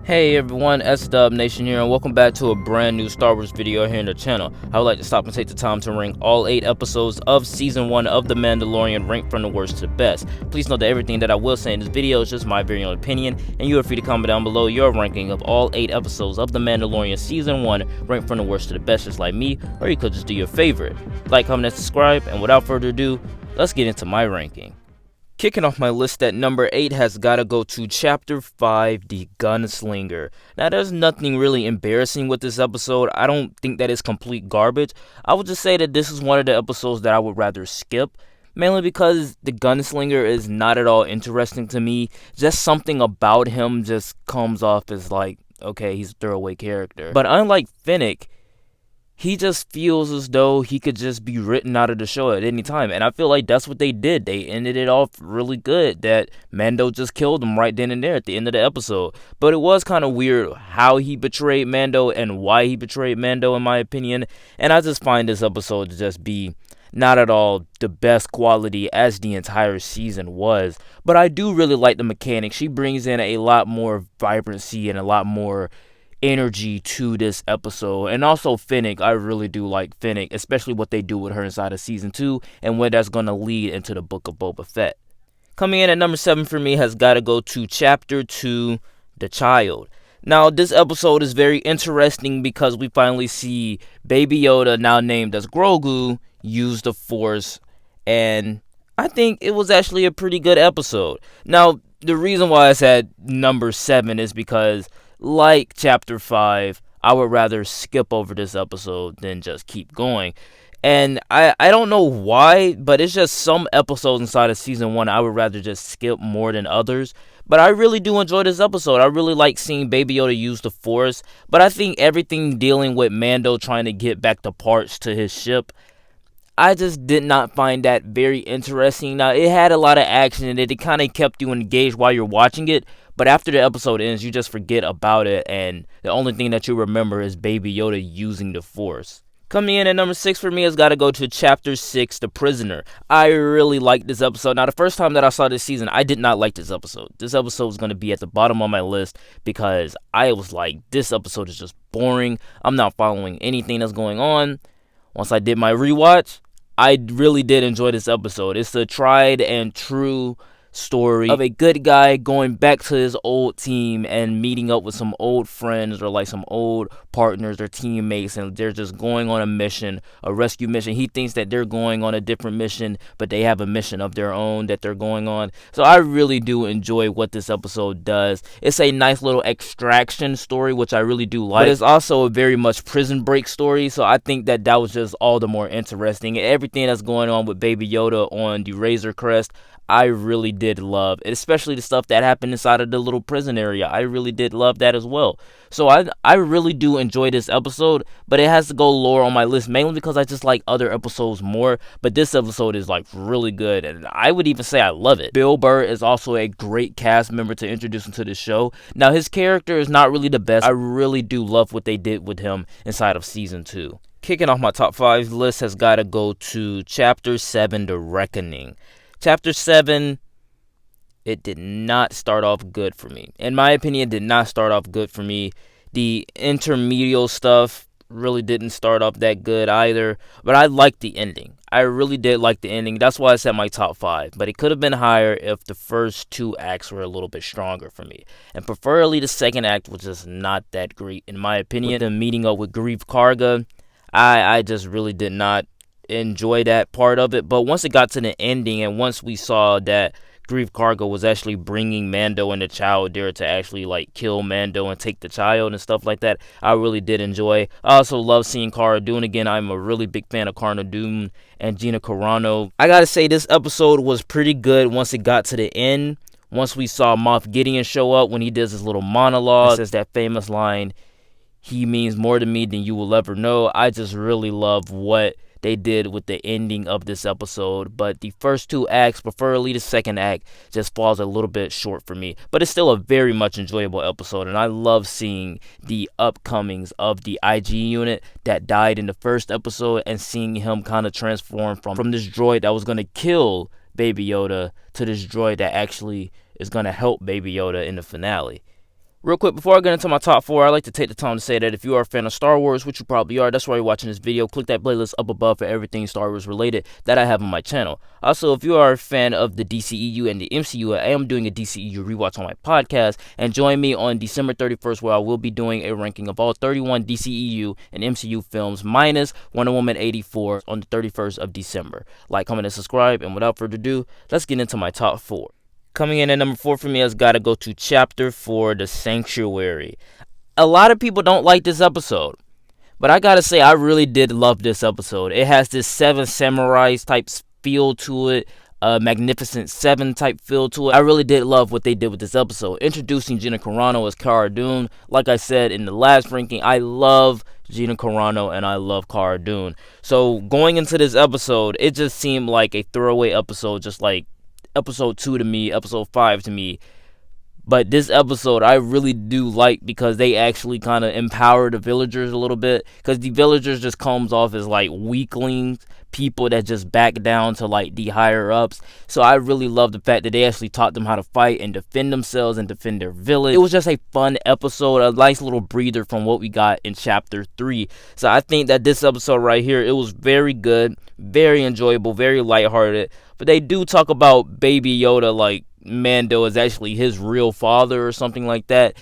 Hey everyone, S-Dub Nation here, and welcome back to a brand new Star Wars video here on the channel. I would like to stop and take the time to rank all 8 episodes of Season 1 of The Mandalorian, ranked from the worst to the best. Please note that everything that I will say in this video is just my very own opinion, and you are free to comment down below your ranking of all 8 episodes of The Mandalorian Season 1, ranked from the worst to the best, just like me, or you could just do your favorite. Like, comment, and subscribe, and without further ado, let's get into my ranking. Kicking off my list at number 8 has gotta go to Chapter 5, The Gunslinger. Now, there's nothing really embarrassing with this episode. I don't think that it's complete garbage. I would just say that this is one of the episodes that I would rather skip, mainly because the Gunslinger is not at all interesting to me. Just something about him just comes off as like, okay, he's a throwaway character. But unlike Fennec, he just feels as though he could just be written out of the show at any time. And I feel like that's what they did. They ended it off really good, that Mando just killed him right then and there at the end of the episode. But it was kind of weird how he betrayed Mando and why he betrayed Mando, in my opinion. And I just find this episode to just be not at all the best quality as the entire season was. But I do really like the mechanics. She brings in a lot more vibrancy and a lot more energy to this episode. And also Fennec, I really do like Fennec, especially what they do with her inside of season 2 and where that's going to lead into the Book of Boba Fett. Coming in at number 7 for me has got to go to Chapter 2, The Child. Now, this episode is very interesting because we finally see Baby Yoda, now named as Grogu, use the Force, and I think it was actually a pretty good episode. Now, the reason why it's at number 7 is because, like Chapter 5, I would rather skip over this episode than just keep going. And I don't know why, but it's just some episodes inside of Season 1 I would rather just skip more than others. But I really do enjoy this episode. I really like seeing Baby Yoda use the Force. But I think everything dealing with Mando trying to get back the parts to his ship, I just did not find that very interesting. Now, it had a lot of action in it. It kind of kept you engaged while you're watching it. But after the episode ends, you just forget about it. And the only thing that you remember is Baby Yoda using the Force. Coming in at number 6 for me has got to go to Chapter 6, The Prisoner. I really like this episode. Now, the first time that I saw this season, I did not like this episode. This episode was going to be at the bottom of my list because I was like, this episode is just boring. I'm not following anything that's going on. Once I did my rewatch, I really did enjoy this episode. It's a tried and true story of a good guy going back to his old team and meeting up with some old friends or like some old partners or teammates, and they're just going on a mission, a rescue mission. He thinks that they're going on a different mission, but they have a mission of their own that they're going on. So I really do enjoy what this episode does. It's a nice little extraction story, which I really do like, but it's also a very much prison break story, so I think that that was just all the more interesting. And everything that's going on with Baby Yoda on the Razor Crest, I really did love, especially the stuff that happened inside of the little prison area. I really did love that as well. So I really do enjoy this episode, but it has to go lower on my list, mainly because I just like other episodes more. But this episode is like really good, and I would even say I love it. Bill Burr is also a great cast member to introduce into the show. Now, his character is not really the best. I really do love what they did with him inside of Season 2. Kicking off my top 5 list has got to go to Chapter 7, The Reckoning. Chapter 7, it did not start off good for me. In my opinion, it did not start off good for me. The intermediate stuff really didn't start off that good either, but I liked the ending. I really did like the ending. That's why it's at my top 5, but it could have been higher if the first 2 acts were a little bit stronger for me. And preferably the second act was just not that great, in my opinion. With them meeting up with Grief Karga, I just really did not enjoy that part of it. But once it got to the ending, and once we saw that Grief Karga was actually bringing Mando and the child there to actually like kill Mando and take the child and stuff like that, I really did enjoy. I also love seeing Cara Dune again. I'm a really big fan of Cara Dune and Gina Carano. I gotta say, this episode was pretty good once it got to the end. Once we saw Moff Gideon show up, when he does his little monologue, says that famous line, "He means more to me than you will ever know." I just really love what they did with the ending of this episode. But the first 2 acts, preferably the second act, just falls a little bit short for me. But it's still a very much enjoyable episode, and I love seeing the upcomings of the IG unit that died in the first episode, and seeing him kind of transform from this droid that was going to kill Baby Yoda to this droid that actually is going to help Baby Yoda in the finale. Real quick, before I get into my top 4, I'd like to take the time to say that if you are a fan of Star Wars, which you probably are, that's why you're watching this video, click that playlist up above for everything Star Wars related that I have on my channel. Also, if you are a fan of the DCEU and the MCU, I am doing a DCEU rewatch on my podcast, and join me on December 31st where I will be doing a ranking of all 31 DCEU and MCU films minus Wonder Woman 84 on the 31st of December. Like, comment, and subscribe, and without further ado, let's get into my top 4. Coming in at number 4 for me has got to go to Chapter 4, The Sanctuary. A lot of people don't like this episode, but I gotta say, I really did love this episode. It has this Seven Samurais type feel to it, Magnificent Seven type feel to it. I really did love what they did with this episode. Introducing Gina Carano as Cara Dune. Like I said in the last ranking, I love Gina Carano and I love Cara Dune. So going into this episode, it just seemed like a throwaway episode, just like episode 2 to me, episode 5 to me. But this episode I really do like because they actually kind of empower the villagers a little bit, because the villagers just comes off as like weaklings, people that just back down to like the higher ups. So I really love the fact that they actually taught them how to fight and defend themselves and defend their village. It was just a fun episode, a nice little breather from what we got in chapter 3. So I think that this episode right here, it was very good, very enjoyable, very lighthearted. But they do talk about Baby Yoda, like Mando is actually his real father or something like that.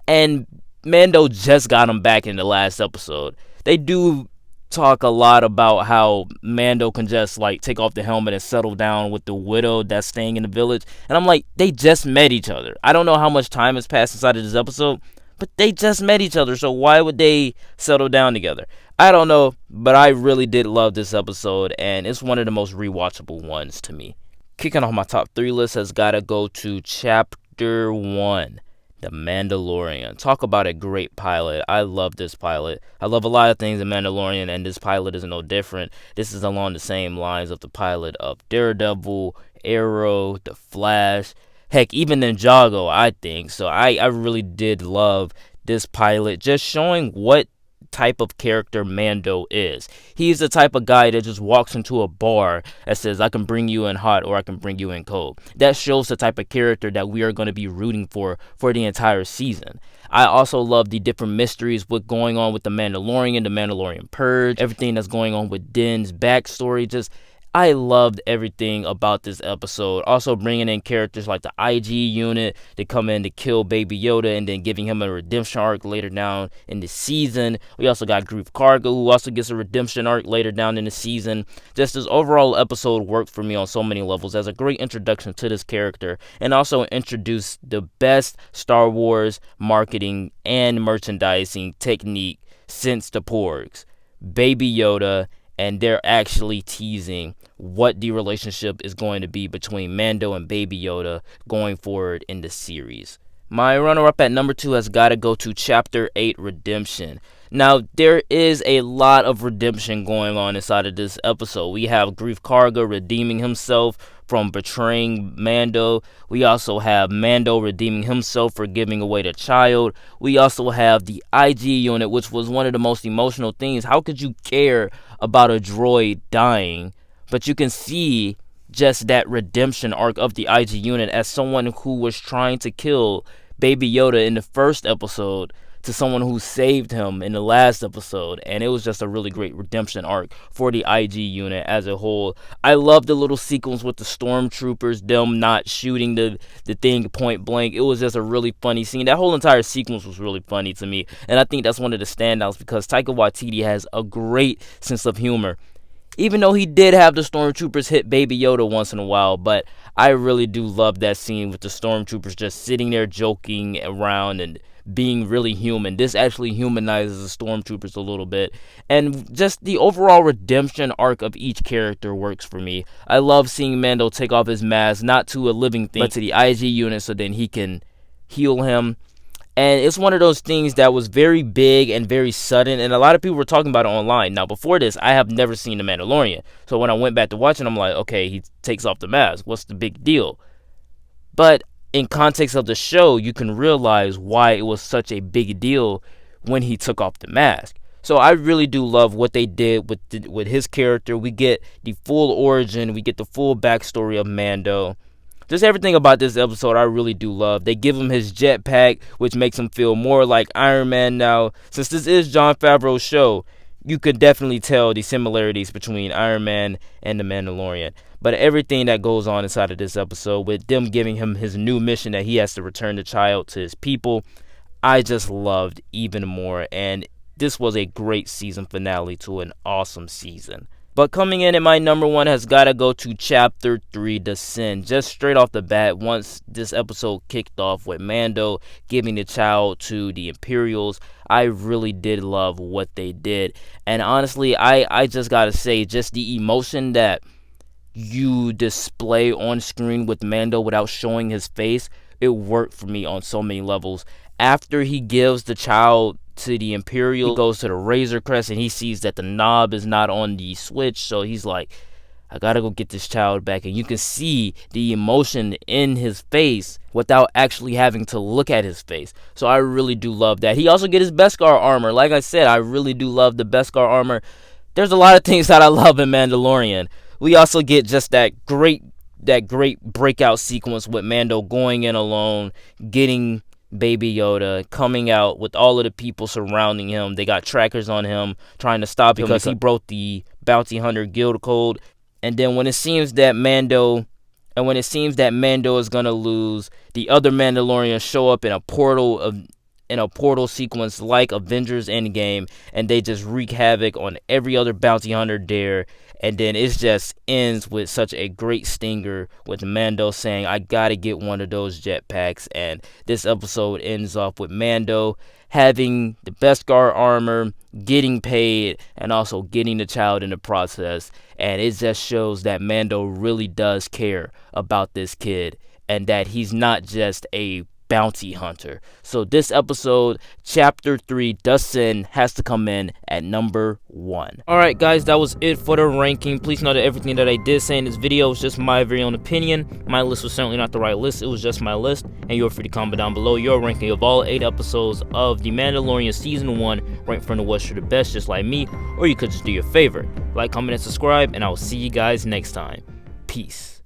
And Mando just got him back in the last episode. They do talk a lot about how Mando can just like take off the helmet and settle down with the widow that's staying in the village. And I'm like, they just met each other. I don't know how much time has passed inside of this episode, but they just met each other, so why would they settle down together? I don't know, but I really did love this episode, and it's one of the most rewatchable ones to me. Kicking off my top 3 list has got to go to Chapter 1, The Mandalorian. Talk about a great pilot. I love this pilot. I love a lot of things in Mandalorian, and this pilot is no different. This is along the same lines of the pilot of Daredevil, Arrow, The Flash, heck, even Ninjago, I think. So I really did love this pilot, just showing what type of character Mando is. He's the type of guy that just walks into a bar and says, I can bring you in hot or I can bring you in cold. That shows the type of character that we are going to be rooting for the entire season. I also love the different mysteries with going on with the Mandalorian Purge, everything that's going on with Din's backstory. Just I loved everything about this episode. Also bringing in characters like the IG unit to come in to kill Baby Yoda and then giving him a redemption arc later down in the season. We also got Grief Karga, who also gets a redemption arc later down in the season. Just this overall episode worked for me on so many levels as a great introduction to this character, and also introduced the best Star Wars marketing and merchandising technique since the Porgs. Baby Yoda, and they're actually teasing what the relationship is going to be between Mando and Baby Yoda going forward in the series. My runner-up at number 2 has got to go to Chapter 8, Redemption. Now, there is a lot of redemption going on inside of this episode. We have Grief Karga redeeming himself from betraying Mando. We also have Mando redeeming himself for giving away the child. We also have the IG unit, which was one of the most emotional things. How could you care about a droid dying? But you can see just that redemption arc of the IG unit as someone who was trying to kill Baby Yoda in the first episode to someone who saved him in the last episode. And it was just a really great redemption arc for the IG unit as a whole. I love the little sequence with the stormtroopers, them not shooting the thing point blank. It was just a really funny scene. That whole entire sequence was really funny to me, and I think that's one of the standouts because Taika Waititi has a great sense of humor. Even though he did have the stormtroopers hit Baby Yoda once in a while, but I really do love that scene with the stormtroopers just sitting there joking around and being really human. This actually humanizes the stormtroopers a little bit, and just the overall redemption arc of each character works for me. I love seeing Mando take off his mask, not to a living thing, but to the IG unit so then he can heal him. And it's one of those things that was very big and very sudden, and a lot of people were talking about it online. Now, before this, I have never seen The Mandalorian. So when I went back to watch it, I'm like, okay, he takes off the mask. What's the big deal? But in context of the show, you can realize why it was such a big deal when he took off the mask. So I really do love what they did with his character. We get the full origin. We get the full backstory of Mando. Just everything about this episode I really do love. They give him his jetpack, which makes him feel more like Iron Man now. Since this is Jon Favreau's show, you could definitely tell the similarities between Iron Man and the Mandalorian. But everything that goes on inside of this episode, with them giving him his new mission that he has to return the child to his people, I just loved even more. And this was a great season finale to an awesome season. But coming in at my number one has got to go to Chapter 3, Descend. Just straight off the bat, once this episode kicked off with Mando giving the child to the Imperials, I really did love what they did. And honestly, I just got to say, just the emotion that you display on screen with Mando without showing his face, it worked for me on so many levels. After he gives the child to the Imperial, he goes to the Razor Crest and he sees that the knob is not on the switch, so he's like, I gotta go get this child back. And you can see the emotion in his face without actually having to look at his face. So I really do love that. He also get his Beskar armor. Like I said, I really do love the Beskar armor. There's a lot of things that I love in Mandalorian. We also get just that great breakout sequence with Mando going in alone, getting Baby Yoda, coming out with all of the people surrounding him. They got trackers on him trying to stop him because he broke the Bounty Hunter Guild Code. And then when it seems that Mando is gonna lose, the other Mandalorians show up in a portal sequence like Avengers Endgame, and they just wreak havoc on every other bounty hunter there. And then it just ends with such a great stinger with Mando saying, I gotta get one of those jetpacks. And this episode ends off with Mando having the Beskar armor, getting paid, and also getting the child in the process. And it just shows that Mando really does care about this kid and that he's not just a bounty hunter. So this episode, Chapter 3, Descend, has to come in at number 1. Alright guys, that was it for the ranking. Please know that everything that I did say in this video was just my very own opinion. My list was certainly not the right list, it was just my list, and you're free to comment down below your ranking of all 8 episodes of The Mandalorian Season 1, ranked from the worst to the best, just like me, or you could just do your favorite. Like, comment, and subscribe, and I will see you guys next time. Peace.